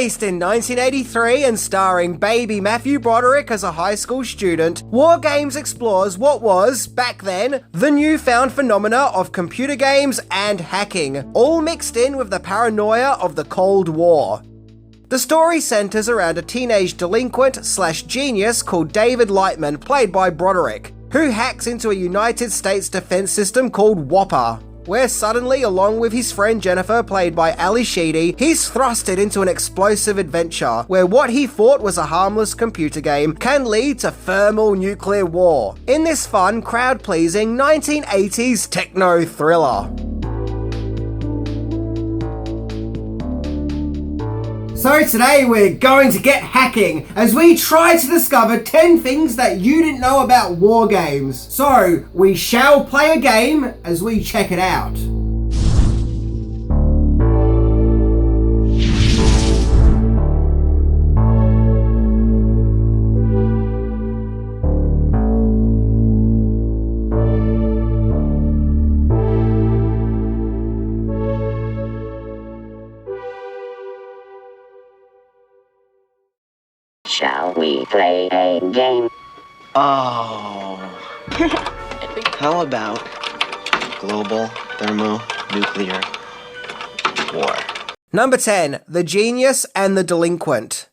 Released in 1983 and starring baby Matthew Broderick as a high school student, WarGames explores what was, back then, the newfound phenomena of computer games and hacking, all mixed in with the paranoia of the Cold War. The story centers around a teenage delinquent/genius called David Lightman, played by Broderick, who hacks into a United States defense system called WAPA, where suddenly, along with his friend Jennifer, played by Ali Sheedy, he's thrusted into an explosive adventure where what he thought was a harmless computer game can lead to thermal nuclear war in this fun, crowd-pleasing 1980s techno thriller. So today we're going to get hacking as we try to discover 10 things that you didn't know about WarGames. So we shall play a game as we check it out. Shall we play a game? Oh. How about global thermonuclear war? Number 10. The Genius and the Delinquent.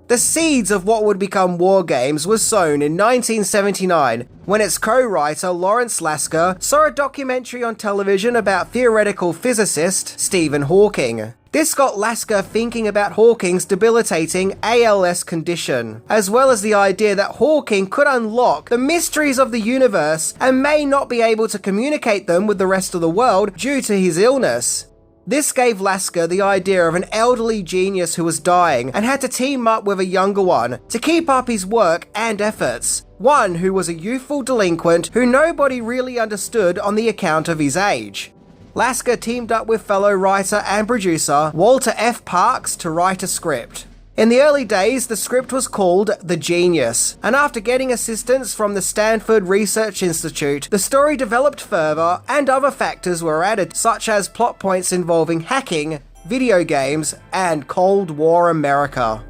The seeds of what would become WarGames was sown in 1979 when its co-writer Lawrence Lasker saw a documentary on television about theoretical physicist Stephen Hawking. This got Lasker thinking about Hawking's debilitating ALS condition, as well as the idea that Hawking could unlock the mysteries of the universe and may not be able to communicate them with the rest of the world due to his illness. This gave Lasker the idea of an elderly genius who was dying and had to team up with a younger one to keep up his work and efforts, one who was a youthful delinquent who nobody really understood on the account of his age. Lasker teamed up with fellow writer and producer Walter F. Parks to write a script. In the early days, the script was called The Genius, and after getting assistance from the Stanford Research Institute, the story developed further and other factors were added, such as plot points involving hacking, video games, and Cold War America.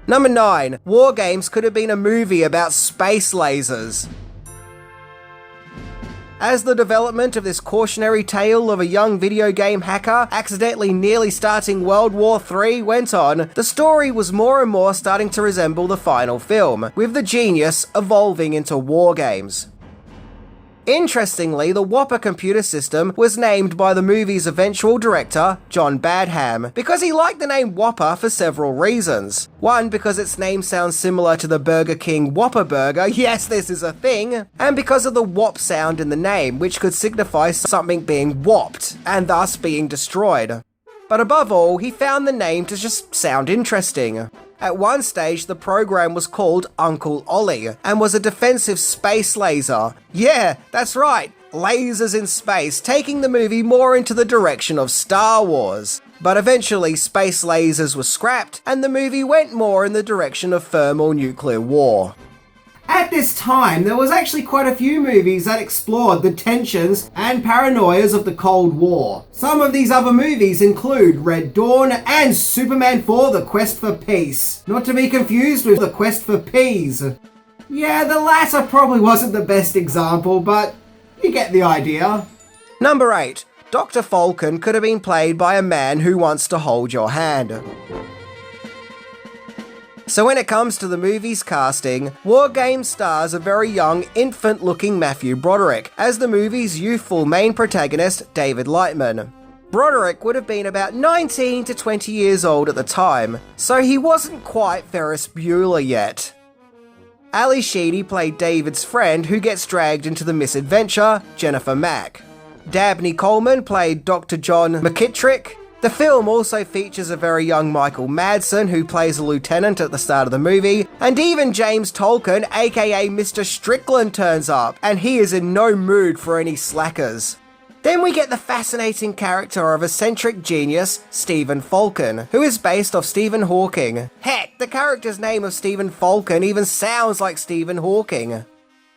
Number 9. WarGames could have been a movie about space lasers. As the development of this cautionary tale of a young video game hacker accidentally nearly starting World War III went on, the story was more and more starting to resemble the final film, with the Genius evolving into WarGames. Interestingly, the WAPA computer system was named by the movie's eventual director, John Badham, because he liked the name WAPA for several reasons. One, because its name sounds similar to the Burger King Whopper Burger, yes, this is a thing, and because of the whop sound in the name, which could signify something being whopped, and thus being destroyed. But above all, he found the name to just sound interesting. At one stage, the program was called Uncle Ollie, and was a defensive space laser. Yeah, that's right, lasers in space, taking the movie more into the direction of Star Wars. But eventually, space lasers were scrapped, and the movie went more in the direction of thermal nuclear war. At this time, there was actually quite a few movies that explored the tensions and paranoias of the Cold War. Some of these other movies include Red Dawn and Superman 4: The Quest for Peace. Not to be confused with The Quest for Peas. Yeah, the latter probably wasn't the best example, but you get the idea. Number 8. Dr. Falcon could have been played by a man who wants to hold your hand. So when it comes to the movie's casting, WarGames stars a very young, infant-looking Matthew Broderick as the movie's youthful main protagonist, David Lightman. Broderick would have been about 19 to 20 years old at the time, so he wasn't quite Ferris Bueller yet. Ali Sheedy played David's friend who gets dragged into the misadventure, Jennifer Mack. Dabney Coleman played Dr. John McKittrick. The film also features a very young Michael Madsen, who plays a lieutenant at the start of the movie, and even James Tolkien, aka Mr. Strickland, turns up, and he is in no mood for any slackers. Then we get the fascinating character of eccentric genius Stephen Falcon, who is based off Stephen Hawking. Heck, the character's name of Stephen Falcon even sounds like Stephen Hawking.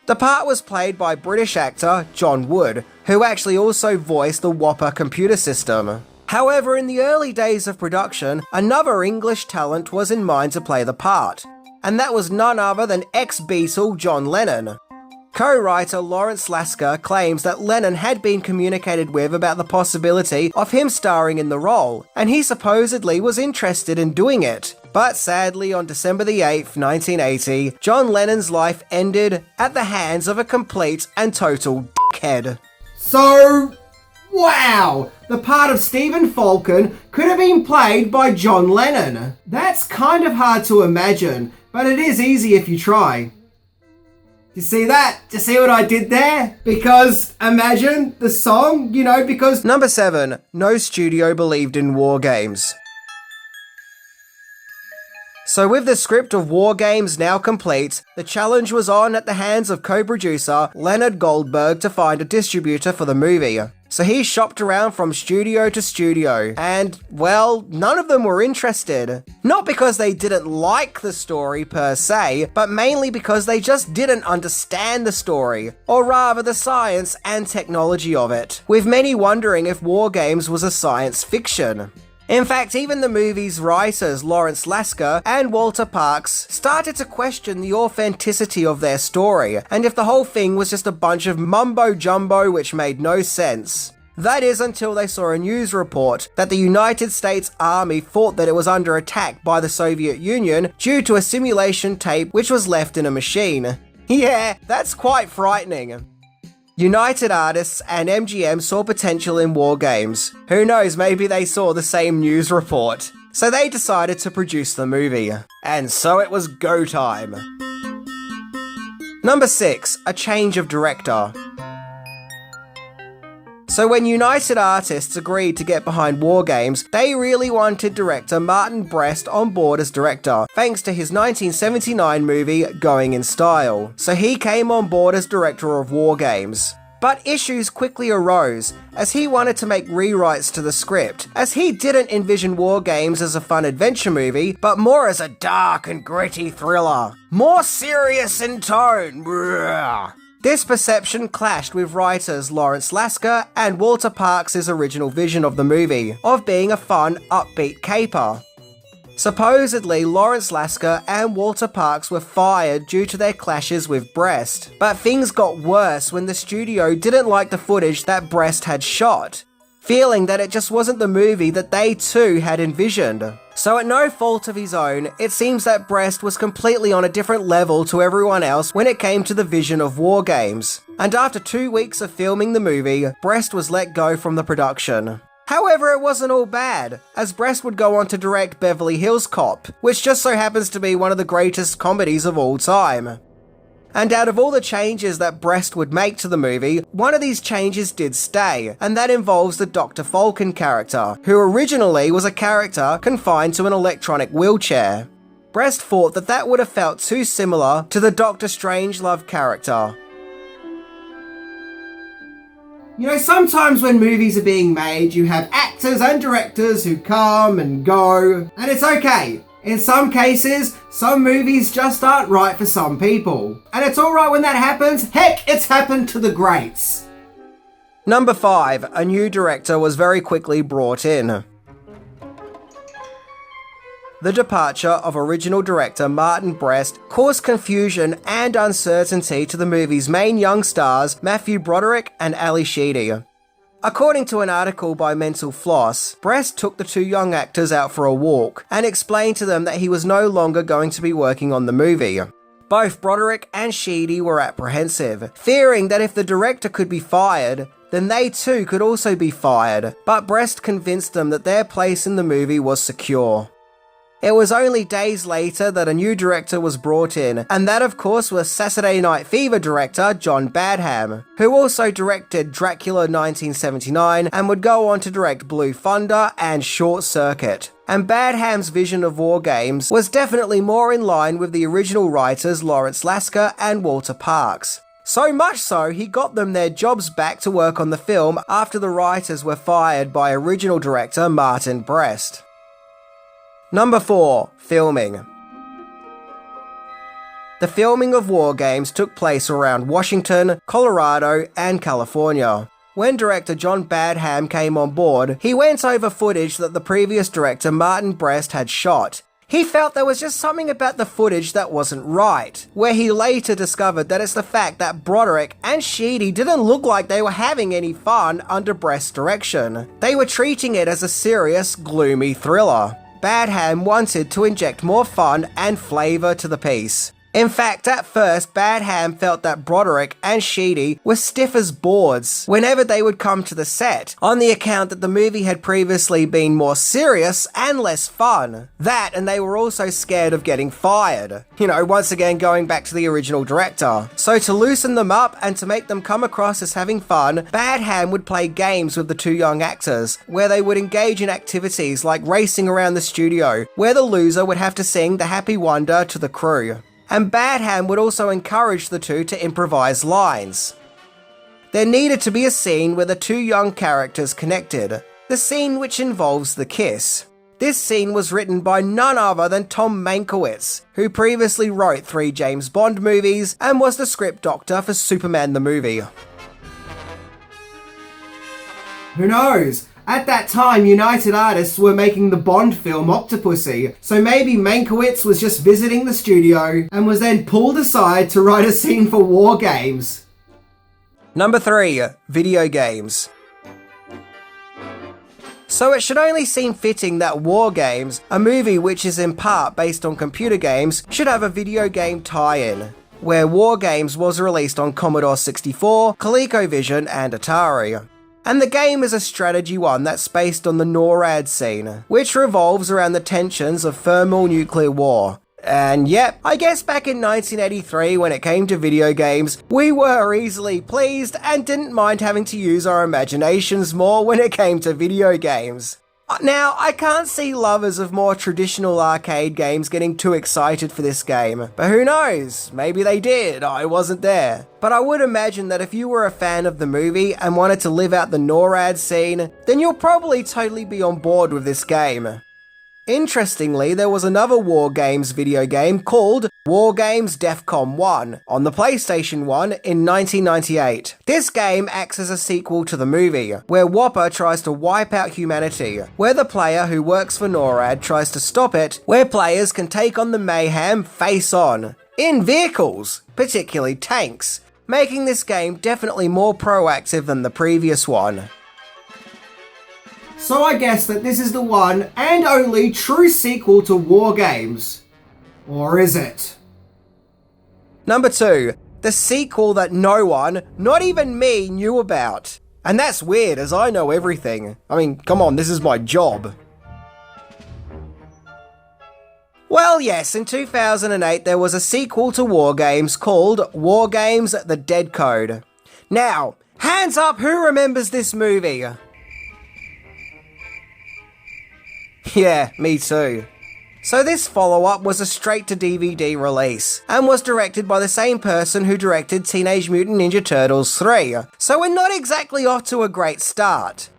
The part was played by British actor John Wood, who actually also voiced the Whopper computer system. However, in the early days of production, another English talent was in mind to play the part, and that was none other than ex-Beatle John Lennon. Co-writer Lawrence Lasker claims that Lennon had been communicated with about the possibility of him starring in the role, and he supposedly was interested in doing it. But sadly, on December the 8th, 1980, John Lennon's life ended at the hands of a complete and total dickhead. So, wow! The part of Stephen Falcon could have been played by John Lennon. That's kind of hard to imagine, but it is easy if you try. You see that? Do you see what I did there? Because imagine the song, because... Number 7. No studio believed in WarGames. So with the script of WarGames now complete, the challenge was on at the hands of co-producer Leonard Goldberg to find a distributor for the movie. So he shopped around from studio to studio, and, well, none of them were interested. Not because they didn't like the story per se, but mainly because they just didn't understand the story, or rather the science and technology of it, with many wondering if WarGames was a science fiction. In fact, even the movie's writers Lawrence Lasker and Walter Parkes started to question the authenticity of their story, and if the whole thing was just a bunch of mumbo-jumbo which made no sense. That is until they saw a news report that the United States Army thought that it was under attack by the Soviet Union due to a simulation tape which was left in a machine. Yeah, that's quite frightening. United Artists and MGM saw potential in WarGames. Who knows, maybe they saw the same news report. So they decided to produce the movie. And so it was go time. Number 6. A change of director. So when United Artists agreed to get behind WarGames, they really wanted director Martin Brest on board as director, thanks to his 1979 movie Going in Style. So he came on board as director of WarGames. But issues quickly arose, as he wanted to make rewrites to the script, as he didn't envision WarGames as a fun adventure movie, but more as a dark and gritty thriller. More serious in tone. This perception clashed with writers Lawrence Lasker and Walter Parkes' original vision of the movie, of being a fun, upbeat caper. Supposedly, Lawrence Lasker and Walter Parkes were fired due to their clashes with Brest, but things got worse when the studio didn't like the footage that Brest had shot, feeling that it just wasn't the movie that they too had envisioned. So at no fault of his own, it seems that Brest was completely on a different level to everyone else when it came to the vision of WarGames. And after 2 weeks of filming the movie, Brest was let go from the production. However, it wasn't all bad, as Brest would go on to direct Beverly Hills Cop, which just so happens to be one of the greatest comedies of all time. And out of all the changes that Brest would make to the movie, one of these changes did stay, and that involves the Dr. Falcon character, who originally was a character confined to an electronic wheelchair. Brest thought that that would have felt too similar to the Dr. Strangelove character. Sometimes when movies are being made, you have actors and directors who come and go, and it's okay. In some cases, some movies just aren't right for some people. And it's alright when that happens. Heck, it's happened to the greats. Number 5. A new director was very quickly brought in. The departure of original director Martin Brest caused confusion and uncertainty to the movie's main young stars, Matthew Broderick and Ali Sheedy. According to an article by Mental Floss, Brest took the two young actors out for a walk and explained to them that he was no longer going to be working on the movie. Both Broderick and Sheedy were apprehensive, fearing that if the director could be fired, then they too could also be fired, but Brest convinced them that their place in the movie was secure. It was only days later that a new director was brought in, and that of course was Saturday Night Fever director John Badham, who also directed Dracula 1979 and would go on to direct Blue Thunder and Short Circuit. And Badham's vision of WarGames was definitely more in line with the original writers Lawrence Lasker and Walter Parkes. So much so, he got them their jobs back to work on the film after the writers were fired by original director Martin Brest. Number 4. Filming. The filming of WarGames took place around Washington, Colorado, and California. When director John Badham came on board, he went over footage that the previous director Martin Brest had shot. He felt there was just something about the footage that wasn't right, where he later discovered that it's the fact that Broderick and Sheedy didn't look like they were having any fun under Brest's direction. They were treating it as a serious, gloomy thriller. Badham wanted to inject more fun and flavour to the piece. In fact, at first, Badham felt that Broderick and Sheedy were stiff as boards whenever they would come to the set, on the account that the movie had previously been more serious and less fun. That, and they were also scared of getting fired. Once again going back to the original director. So to loosen them up and to make them come across as having fun, Badham would play games with the two young actors, where they would engage in activities like racing around the studio, where the loser would have to sing The Happy Wonder to the crew. And Badham would also encourage the two to improvise lines. There needed to be a scene where the two young characters connected, the scene which involves the kiss. This scene was written by none other than Tom Mankiewicz, who previously wrote 3 James Bond movies and was the script doctor for Superman the movie. Who knows? At that time, United Artists were making the Bond film Octopussy, so maybe Mankiewicz was just visiting the studio and was then pulled aside to write a scene for WarGames. Number 3. Video games. So it should only seem fitting that WarGames, a movie which is in part based on computer games, should have a video game tie-in, where WarGames was released on Commodore 64, ColecoVision and Atari. And the game is a strategy one that's based on the NORAD scene, which revolves around the tensions of thermonuclear war. And yep, I guess back in 1983 when it came to video games, we were easily pleased and didn't mind having to use our imaginations more when it came to video games. Now, I can't see lovers of more traditional arcade games getting too excited for this game, but who knows, maybe they did, I wasn't there. But I would imagine that if you were a fan of the movie and wanted to live out the NORAD scene, then you'll probably totally be on board with this game. Interestingly, there was another WarGames video game called WarGames Defcon 1 on the PlayStation 1 in 1998. This game acts as a sequel to the movie, where Whopper tries to wipe out humanity, where the player who works for NORAD tries to stop it, where players can take on the mayhem face on, in vehicles, particularly tanks, making this game definitely more proactive than the previous one. So I guess that this is the one and only true sequel to WarGames. Or is it? Number 2. The sequel that no one, not even me, knew about. And that's weird, as I know everything. I mean, come on, this is my job. Well, yes, in 2008 there was a sequel to WarGames called WarGames The Dead Code. Now, hands up, who remembers this movie? Yeah, me too. So this follow-up was a straight-to-DVD release, and was directed by the same person who directed Teenage Mutant Ninja Turtles 3, so we're not exactly off to a great start.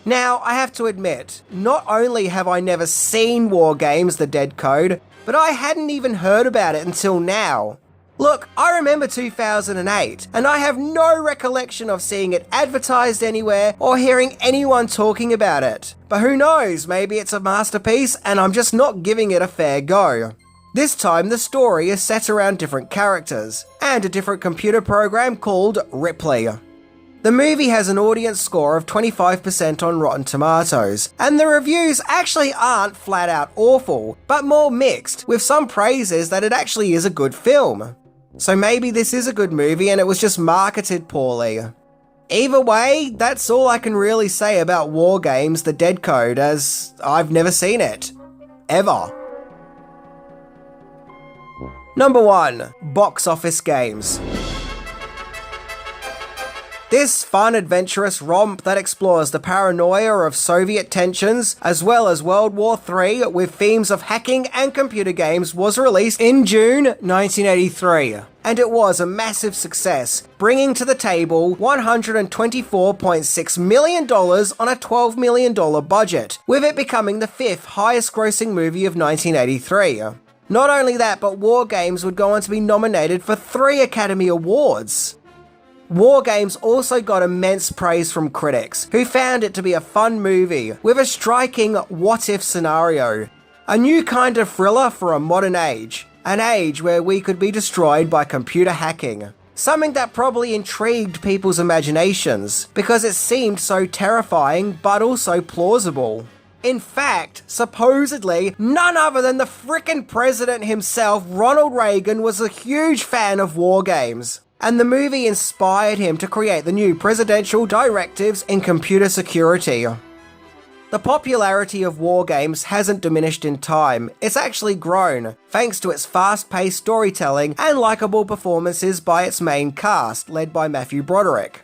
Now, I have to admit, not only have I never seen WarGames The Dead Code, but I hadn't even heard about it until now. Look, I remember 2008, and I have no recollection of seeing it advertised anywhere or hearing anyone talking about it. But who knows, maybe it's a masterpiece and I'm just not giving it a fair go. This time the story is set around different characters, and a different computer program called Ripley. The movie has an audience score of 25% on Rotten Tomatoes, and the reviews actually aren't flat out awful, but more mixed, with some praises that it actually is a good film. So maybe this is a good movie and it was just marketed poorly. Either way, that's all I can really say about WarGames The Dead Code, as I've never seen it. Ever. Number 1. Box office games. This fun, adventurous romp that explores the paranoia of Soviet tensions, as well as World War III with themes of hacking and computer games, was released in June 1983. And it was a massive success, bringing to the table $124.6 million on a $12 million budget, with it becoming the 5th highest grossing movie of 1983. Not only that, but WarGames would go on to be nominated for 3 Academy Awards. WarGames also got immense praise from critics, who found it to be a fun movie with a striking what-if scenario. A new kind of thriller for a modern age, an age where we could be destroyed by computer hacking. Something that probably intrigued people's imaginations, because it seemed so terrifying but also plausible. In fact, supposedly, none other than the frickin' president himself, Ronald Reagan, was a huge fan of WarGames, and the movie inspired him to create the new presidential directives in computer security. The popularity of WarGames hasn't diminished in time, it's actually grown, thanks to its fast-paced storytelling and likeable performances by its main cast, led by Matthew Broderick.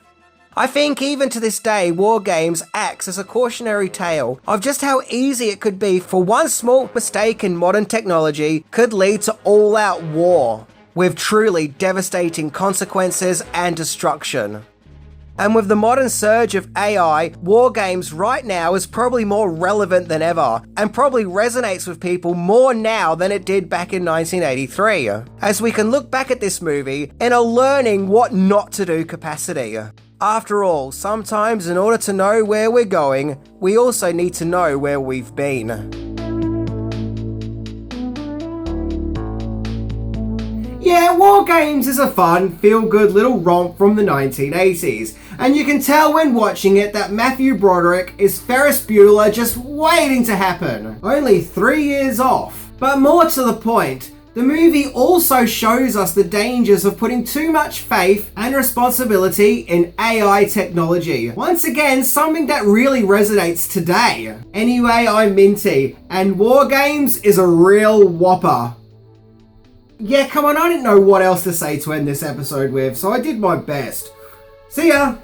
I think even to this day, WarGames acts as a cautionary tale of just how easy it could be for one small mistake in modern technology could lead to all-out war, with truly devastating consequences and destruction. And with the modern surge of AI, WarGames right now is probably more relevant than ever, and probably resonates with people more now than it did back in 1983, as we can look back at this movie in a learning what not to do capacity. After all, sometimes in order to know where we're going, we also need to know where we've been. Yeah, WarGames is a fun, feel-good little romp from the 1980s, and you can tell when watching it that Matthew Broderick is Ferris Bueller just waiting to happen, only 3 years off. But more to the point, the movie also shows us the dangers of putting too much faith and responsibility in AI technology. Once again, something that really resonates today. Anyway, I'm Minty, and WarGames is a real whopper. Yeah, come on, I didn't know what else to say to end this episode with, so I did my best. See ya!